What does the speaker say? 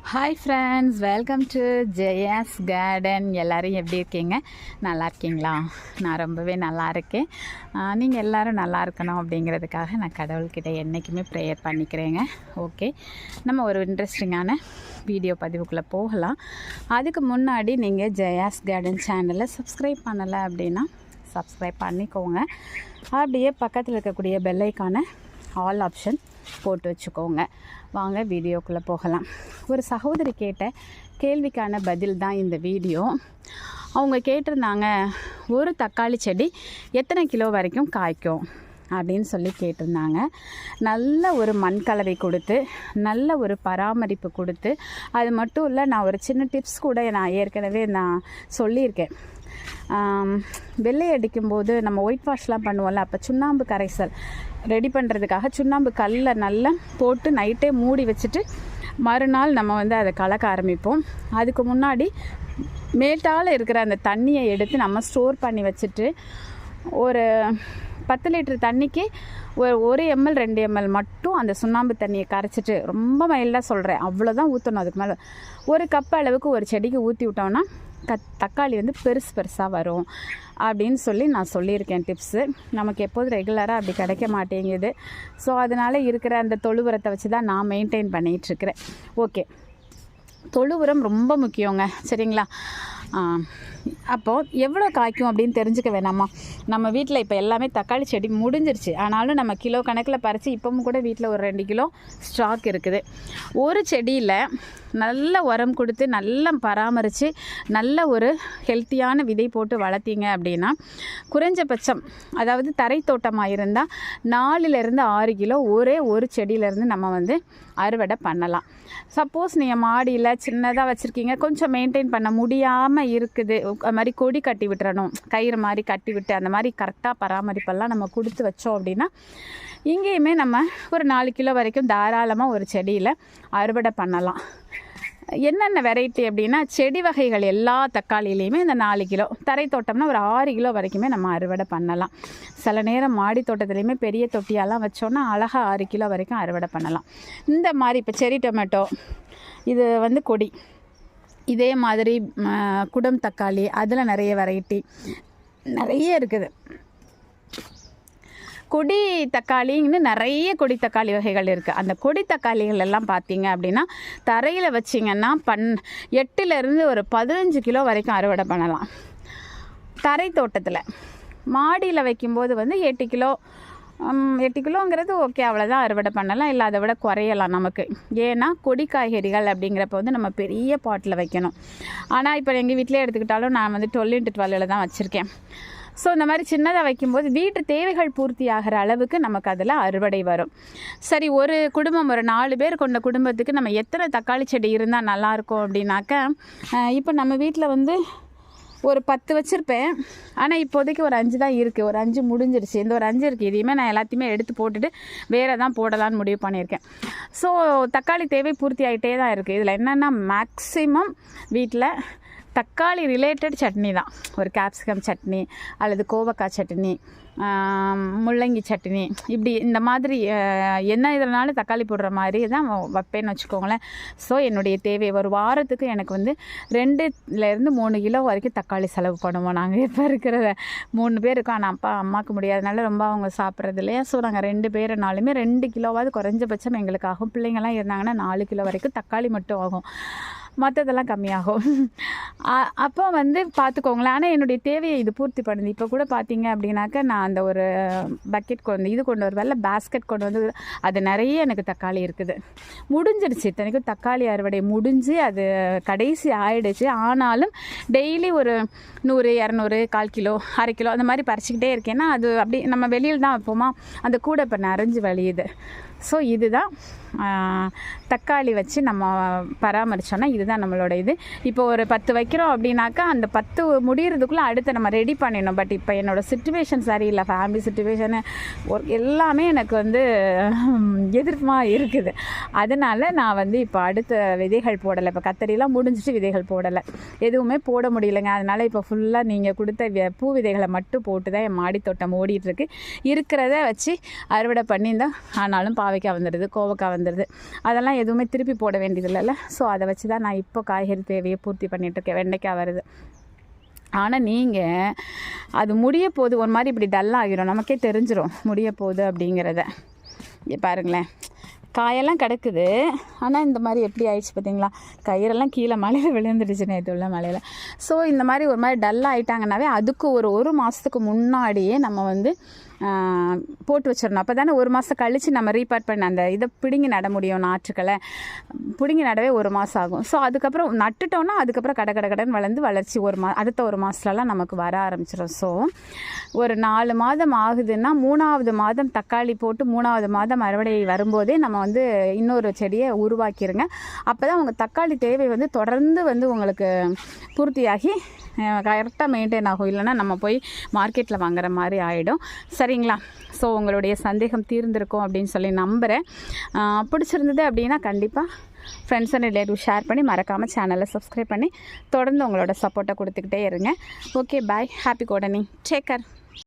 Hi friends, welcome to Jaya's garden. எல்லோரும் எப்படி இருக்கீங்க? நல்லா இருக்கீங்களா? நான் ரொம்பவே நல்லா இருக்கேன். நீங்கள் எல்லோரும் நல்லா இருக்கணும் அப்படிங்கிறதுக்காக நான் கடவுள்கிட்ட என்றைக்குமே ப்ரேயர் பண்ணிக்கிறேங்க. ஓகே, நம்ம ஒரு இன்ட்ரெஸ்டிங்கான வீடியோ பதிவுக்குள்ளே போகலாம். அதுக்கு முன்னாடி நீங்கள் ஜெயாஸ் கார்டன் சேனலை சப்ஸ்கிரைப் பண்ணலை அப்படின்னா சப்ஸ்கிரைப் பண்ணிக்கோங்க. அப்படியே பக்கத்தில் இருக்கக்கூடிய பெல் ஐக்கானை ஆல் ஆப்ஷன் போட்டு வச்சுக்கோங்க. வாங்க வீடியோக்குள்ளே போகலாம். ஒரு சகோதரி கேட்ட கேள்விக்கான பதில் தான் இந்த வீடியோ. அவங்க கேட்டிருந்தாங்க, ஒரு தக்காளி செடி எத்தனை கிலோ வரைக்கும் காய்க்கும் அப்படின்னு சொல்லி கேட்டிருந்தாங்க. நல்ல ஒரு மண் கலவை கொடுத்து, நல்ல ஒரு பராமரிப்பு கொடுத்து, அது மட்டும் இல்லை, நான் ஒரு சின்ன டிப்ஸ் கூட நான் ஏற்கனவே சொல்லியிருக்கேன். வெள்ளை அடிக்கும்போது நம்ம ஒயிட் வாஷ்லாம் பண்ணுவோம்ல, அப்போ சுண்ணாம்பு கரைசல் ரெடி பண்ணுறதுக்காக சுண்ணாம்பு கல்லை நல்லா போட்டு நைட்டே மூடி வச்சுட்டு மறுநாள் நம்ம அதை கலக்க ஆரம்பிப்போம். அதுக்கு முன்னாடி மேட்டால் இருக்கிற அந்த தண்ணியை எடுத்து நம்ம ஸ்டோர் பண்ணி வச்சுட்டு ஒரு 10 லிட்டர் தண்ணிக்கு ஒரு ml 2 ml மட்டும் அந்த சுண்ணாம்பு தண்ணியை கரைச்சிட்டு, ரொம்ப மைல்டாக சொல்கிறேன், அவ்வளோதான் ஊற்றணும். அதுக்கு மேலே ஒரு கப் அளவுக்கு ஒரு செடிக்கு ஊற்றி விட்டோம்னா தக்காளி பெருசாக வரும் அப்படின்னு சொல்லி நான் சொல்லியிருக்கேன் டிப்ஸு. நமக்கு எப்போதும் ரெகுலராக அப்படி கிடைக்க மாட்டேங்குது. ஸோ அதனால் இருக்கிற அந்த தொழு உரத்தை வச்சு தான் நான் மெயின்டைன் பண்ணிகிட்ருக்கிறேன். ஓகே, தொழு உரம் ரொம்ப முக்கியங்க, சரிங்களா? அப்போது எவ்வளோ காய்க்கும் அப்படின்னு தெரிஞ்சுக்க வேணாமா? நம்ம வீட்டில் இப்போ எல்லாமே தக்காளி செடி முடிஞ்சிருச்சு. ஆனாலும் நம்ம கிலோ கணக்கில் பறித்து இப்போவும் கூட வீட்டில் ஒரு 2 கிலோ ஸ்டாக் இருக்குது. ஒரு செடியில் நல்ல உரம் கொடுத்து நல்லா பராமரித்து நல்ல ஒரு ஹெல்த்தியான விதை போட்டு வளர்த்திங்க அப்படின்னா குறைஞ்சபட்சம், அதாவது தரை தோட்டமாக இருந்தால் 4லேருந்து 6 கிலோ ஒரே ஒரு செடியிலேருந்து நம்ம அறுவடை பண்ணலாம். சப்போஸ் நீங்கள் மாடியில் சின்னதாக வச்சுருக்கீங்க, கொஞ்சம் மெயின்டைன் பண்ண முடியாமல் இருக்குது, அது மாதிரி கொடி கட்டி விட்டுறணும், கயிறு மாதிரி கட்டி விட்டு அந்த மாதிரி கரெக்டாக பராமரிப்பெல்லாம் நம்ம கொடுத்து வச்சோம் அப்படின்னா இங்கேயுமே நம்ம ஒரு 4 கிலோ வரைக்கும் தாராளமாக ஒரு செடியில் அறுவடை பண்ணலாம். என்னென்ன வெரைட்டி அப்படின்னா, செடி வகைகள் எல்லா தக்காளியிலையுமே இந்த 4 கிலோ, தரை தோட்டம்னா ஒரு 6 கிலோ வரைக்குமே நம்ம அறுவடை பண்ணலாம். சில நேரம் மாடி தோட்டத்துலேயுமே பெரிய தொட்டியெல்லாம் வச்சோன்னா அழகாக 6 கிலோ வரைக்கும் அறுவடை பண்ணலாம். இந்த மாதிரி இப்போ செரி டொமேட்டோ, இது கொடி, இதே மாதிரி குடம் தக்காளி, அதில் நிறைய வெரைட்டி நிறைய இருக்குது. கொடி தக்காளின்னு நிறைய கொடி தக்காளி வகைகள் இருக்குது. அந்த கொடி தக்காளிகள் எல்லாம் பார்த்தீங்க அப்படின்னா தரையில் வச்சிங்கன்னா 8லேருந்து ஒரு 15 கிலோ வரைக்கும் அறுவடை பண்ணலாம். தரை தோட்டத்தில், மாடியில் வைக்கும்போது 8 கிலோ 8 கிலோங்கிறது ஓகே, அவ்வளோதான் அறுவடை பண்ணலாம், இல்லை அதை விட குறையலாம் நமக்கு. ஏன்னா கொடி காய்கறிகள் அப்படிங்கிறப்ப நம்ம பெரிய பாட்டில் வைக்கணும். ஆனால் இப்போ எங்கள் வீட்டிலே எடுத்துக்கிட்டாலும் நான் 12x12 தான் வச்சுருக்கேன். ஸோ இந்த மாதிரி சின்னதாக வைக்கும்போது வீட்டு தேவைகள் பூர்த்தி ஆகிற அளவுக்கு நமக்கு அதில் அறுவடை வரும். சரி, ஒரு குடும்பம், ஒரு 4 பேர் கொண்ட குடும்பத்துக்கு நம்ம எத்தனை தக்காளி செடி இருந்தால் நல்லாயிருக்கும் அப்படின்னாக்க, இப்போ நம்ம வீட்டில் ஒரு 10 வச்சுருப்பேன். ஆனால் இப்போதைக்கு ஒரு 5 தான் இருக்குது. ஒரு 5 முடிஞ்சிருச்சு. இந்த ஒரு 5 இருக்குது. இதையுமே நான் எல்லாத்தையுமே எடுத்து போட்டுட்டு வேறு தான் போடலான்னு முடிவு பண்ணியிருக்கேன். ஸோ தக்காளி தேவை பூர்த்தி ஆகிட்டே தான் இருக்குது. இதில் என்னென்னா மேக்ஸிமம் வீட்டில் தக்காளி ரிலேட்டட் சட்னி தான். ஒரு கேப்சிகம் சட்னி அல்லது கோவக்காய் சட்னி, முள்ளங்கி சட்னி, இப்படி இந்த மாதிரி என்ன இதனாலும் தக்காளி போடுற மாதிரி தான் வைப்பேன்னு வச்சுக்கோங்களேன். ஸோ என்னுடைய தேவை ஒரு வாரத்துக்கு எனக்கு 2லேருந்து 3 கிலோ வரைக்கும் தக்காளி செலவு பண்ணுவோம். நாங்கள் இப்போ இருக்கிற 3 பேர் இருக்கோம். ஆனால் அம்மாவுக்கு முடியாதனால ரொம்ப அவங்க சாப்பிட்றது இல்லையா. ஸோ நாங்கள் 2 பேருனாலுமே 2 கிலோவாவது குறைஞ்சபட்சம் எங்களுக்கு ஆகும். பிள்ளைங்கள்லாம் இருந்தாங்கன்னா 4 கிலோ வரைக்கும் தக்காளி மட்டும் ஆகும், மற்றதெல்லாம் கம்மியாகும். அப்போ பார்த்துக்கோங்களேன். ஆனால் என்னுடைய தேவையை இது பூர்த்தி பண்ணுது. இப்போ கூட பார்த்தீங்க அப்படின்னாக்கா நான் அந்த ஒரு பக்கெட் கொண்டு வருவேன்ல, பேஸ்கெட் கொண்டு அது நிறைய எனக்கு தக்காளி இருக்குது. முடிஞ்சிருச்சு. இத்தனைக்கும் தக்காளி அறுவடை முடிஞ்சு அது கடைசி ஆயிடுச்சு. ஆனாலும் டெய்லி ஒரு 100, 200, 1/4 கிலோ, 1/2 கிலோ அந்த மாதிரி பறிச்சிக்கிட்டே இருக்கேன்னா அது அப்படி நம்ம வெளியில் தான் வைப்போமா, அந்த கூட இப்போ நிறைஞ்சு வழியுது. ஸோ இதுதான் தக்காளி வச்சு நம்ம பராமரித்தோன்னா இதுதான் நம்மளோட இது. இப்போ ஒரு 10 வைக்கிறோம் அப்படின்னாக்கா அந்த 10 முடிகிறதுக்குள்ளே அடுத்து நம்ம ரெடி பண்ணிடணும். பட் இப்போ என்னோடய சிச்சுவேஷன் சரியில்லை, ஃபேமிலி சிச்சுவேஷனு எல்லாமே எனக்கு எதிர்ப்பாக இருக்குது. அதனால் நான் இப்போ அடுத்த விதைகள் போடலை. இப்போ கத்தரிலாம் முடிஞ்சிட்டு விதைகள் போடலை, எதுவுமே போட முடியலைங்க. அதனால் இப்போ ஃபுல்லாக நீங்கள் கொடுத்த பூ விதைகளை மட்டும் போட்டு தான் என் மாடி தோட்டம் ஓடிட்டுருக்கு. இருக்கிறத வச்சு அறுவடை பண்ணியிருந்தேன். ஆனாலும் பாவைக்காய் வந்துடுது, கோவக்காய் வந்துடுது. அதெல்லாம் எதுவுமே திருப்பி போட வேண்டியது இல்லைல்ல. ஸோ அதை வச்சு தான் நான் இப்போ காய்கறி தேவையை பூர்த்தி பண்ணிகிட்ருக்கேன். வெண்டைக்காய் வருது. ஆனால் நீங்கள் அது முடிய போகுது ஒரு மாதிரி இப்படி டல்லாகிடும், நமக்கே தெரிஞ்சிடும் முடிய போகுது அப்படிங்கிறத. பாருங்களேன், காயெல்லாம் கிடக்குது. ஆனால் இந்த மாதிரி எப்படி ஆயிடுச்சு பார்த்தீங்களா, கயிறெல்லாம் கீழே மலையில் விழுந்துடுச்சு நேற்று உள்ள மலையில். ஸோ இந்த மாதிரி ஒரு மாதிரி டல்லாக ஆகிட்டாங்கன்னாவே அதுக்கு ஒரு மாதத்துக்கு முன்னாடியே நம்ம வந்து போட்டு வச்சிடணும். அப்போ தானே ஒரு மாதம் கழித்து நம்ம ரீபார்ட் பண்ண அந்த இதை பிடுங்கி நட முடியும். நாற்றுக்களை பிடுங்கி நடவே ஒரு மாதம் ஆகும். ஸோ அதுக்கப்புறம் நட்டுட்டோன்னா அதுக்கப்புறம் கடன் வளர்ந்து வளர்ச்சி அடுத்த ஒரு மாதத்துலலாம் நமக்கு வர ஆரம்பிச்சிடும். ஸோ ஒரு 4 மாதம் ஆகுதுன்னா 3ஆவது மாதம் தக்காளி போட்டு 3ஆவது மாதம் அறுவடை வரும்போதே நம்ம வந்து இன்னொரு செடியை உருவாக்கிடுங்க. அப்போ தான் உங்கள் தக்காளி தேவை வந்து தொடர்ந்து வந்து உங்களுக்கு பூர்த்தியாகி கரெக்டாக மெயின்டைன் ஆகும். இல்லைனா நம்ம போய் மார்க்கெட்டில் வாங்குற மாதிரி ஆகிடும். சரிங்களா? ஸோ உங்களுடைய சந்தேகம் தீர்ந்திருக்கும் அப்படின்னு சொல்லி நம்புகிறேன். பிடிச்சிருந்தது அப்படின்னா கண்டிப்பாக ஃப்ரெண்ட்ஸ் அண்ட் ரிலேட்டிவ் ஷேர் பண்ணி மறக்காமல் சேனலை சப்ஸ்கிரைப் பண்ணி தொடர்ந்து உங்களோட சப்போர்ட்டை கொடுத்துக்கிட்டே இருங்க. Okay, bye. Happy gardening. Take care.